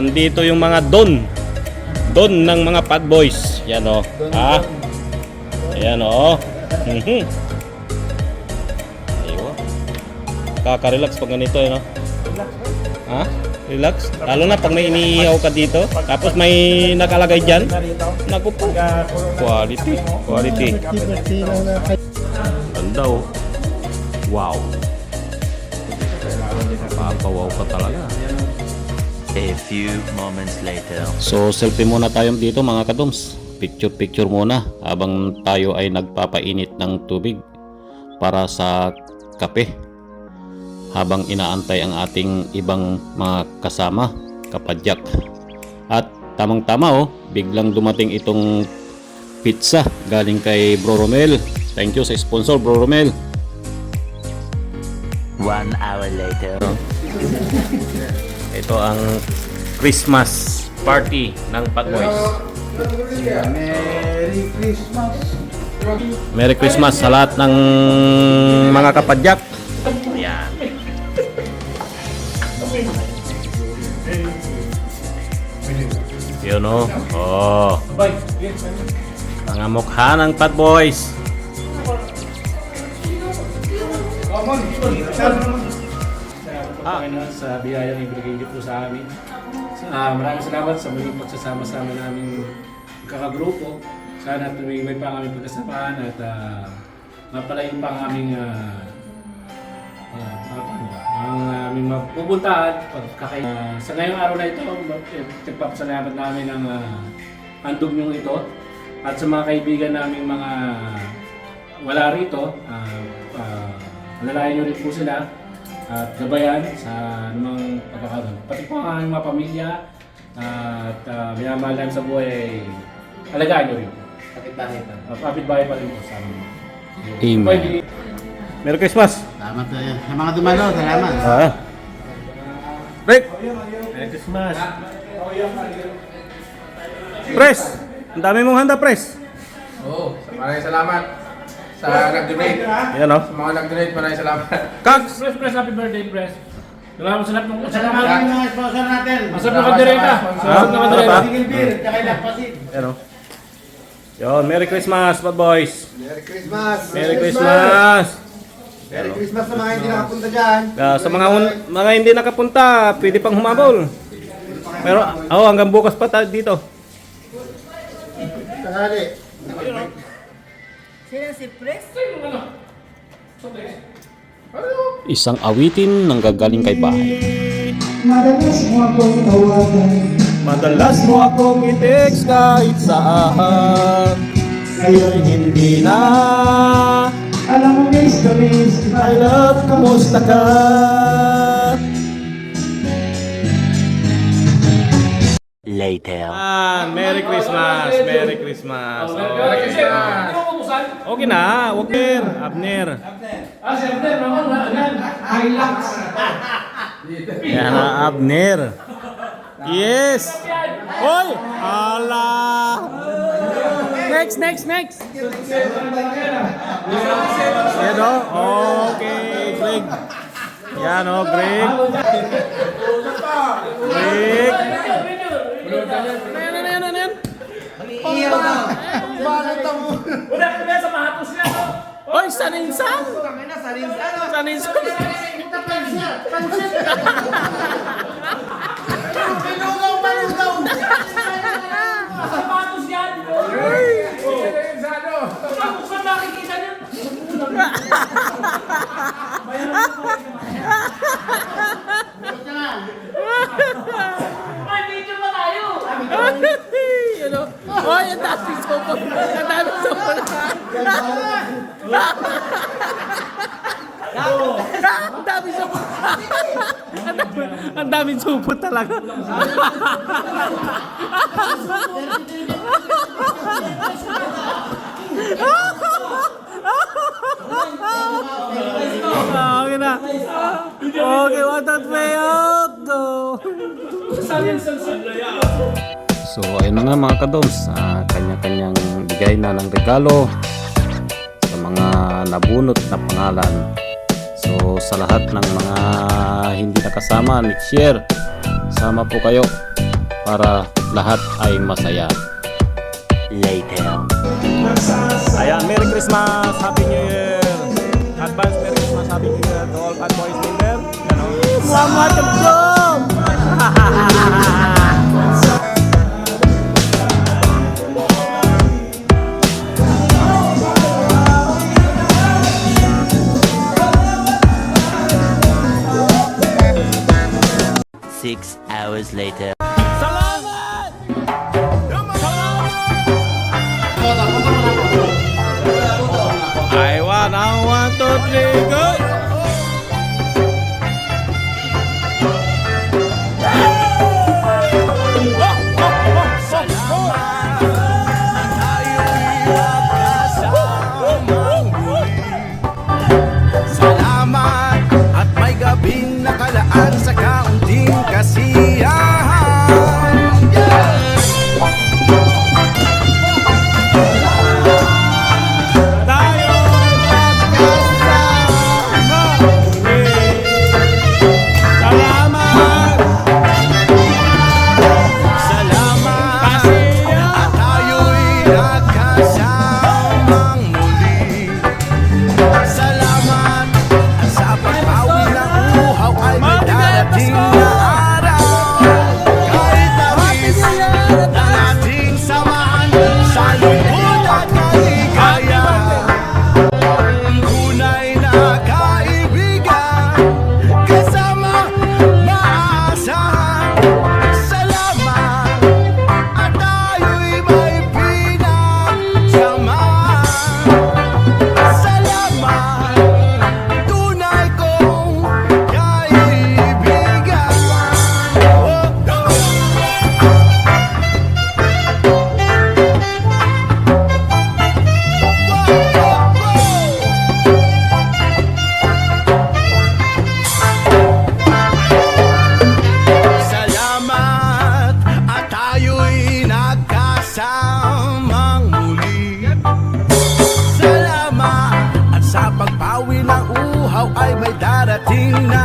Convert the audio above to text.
Andito yung mga don ng mga Pad Boys. Yan o. Ayan o. Ayun. Kaka-relax pag ganito no? Ha? Relax? Lalo na pag may iniihaw ka dito. Tapos may nakalagay dyan. Naku po. Quality. Ganda o. Wow. Papawaw ka talaga. A few moments later. So selfie muna tayo dito mga kadoms. Picture muna habang tayo ay nagpapainit ng tubig para sa kape. Habang inaantay ang ating ibang mga kasama, kapadyak. At tamang-tama biglang dumating itong pizza galing kay Bro Romel. Thank you sa sponsor Bro Romel. 1 hour later. Ito ang Christmas party ng Pad Boys. Merry Christmas. Merry Christmas sa lahat ng mga kapadyak. Ayan. Yun o. Mga mukha ng Pad Boys. Sa biyayang ibigay niyo po sa amin. Maraming salamat sa muling pagsasama-sama naming kakagrupo. Sana tumigay pa ang aming pagkasamaan at mapalain pa ang aming ang aming mapupuntahan sa ngayong araw na ito. Nagpapasalamat namin ang handog niyong ito at sa mga kaibigan naming mga wala rito. Alalayan niyo rin po sila at gabayan sa anumang pagkakataon. Pati po ang aming mga pamilya at minamahal namin sa buhay ay alagaan niyo rin. Kapit-bahay pa rin po sa amin. Amen. Merry Christmas! Salamat sa mga dumalo, salamat. Rick! Merry Christmas! Pres! Ang dami mong handa, Pres! Oo, maraming salamat sa nag-donate. Yan o. Sa mga nag-donate, maraming salamat. Kax! Press, happy birthday, Press! Salamat sa lahat ng Salamat sa mga sponsor natin. Masarap na kadireta! Masarap na kadireta! Single beer, tsaka ilakpasin. Yan o. Yon, Merry Christmas, Pad Boys! Merry Christmas. Merry Christmas! Merry Christmas sa mga hindi nakapunta dyan. Sa mga hindi nakapunta, pwede pang humabol. Pero, hanggang bukas pa tayo dito. Tanghali. Sino si Pres? Isang awitin ng gagaling kay bahay. Madalas mo akong tawagan, Madalas mo akong i-text kahit saan. ngayon Hindi na alam mo miss ka miss I love, kumusta ka? Later. Merry Christmas! Merry Christmas! Merry Christmas! Okay na, Abner. Abner. Si Abner, naman na. Hilux! Yan na, Abner. Yes! Hoy! Ala! Next! Yan o. Okay, Greg. Yan o, Greg. Greg. Ano? Iyaw na. Bakit mo? Una ka sa mahatos niya, no? Hoy, saninsan! Saninsan! Sa mahatos niya, di ba? Saan nakikita niya? Ay, video pa tayo! Hoy, ang daming sopo! Ang daming sopo na! Ang daming sopo! Ang daming sopo talaga! Okay na! Okay, 1, 2, 3, go! So ayun na nga mga kadoms, kanya-kanyang bigay na ng regalo sa mga nabunot na pangalan. So sa lahat ng mga hindi nakasama next year, sama po kayo para lahat ay masaya. Later. Ayan, Merry Christmas, Happy New Year. Advance Merry Christmas, Happy New Year to all Bad Boys member. Six hours later. I want, 1, 2, 3, go! Salamat at may gabing nakalaan sa kaunting kasiyahan. Tayo magkasama muli. Salamat! Salamat Kasiya! at tayo'y nagkasamang muli. Salamat at sa pagbawi ng uhaw ay may darating na araw. Kahit nabis na nating samahan sa lungkot at maligaya. Tunay na kaibigan, kasama maasahan. Salamat at tayo'y may pinagsamahan. Salamat, tunay kong kaibigan. Salamat at tayo'y nagkasamang muli. Salamat at sa pagpawi ng uhaw ay may darating na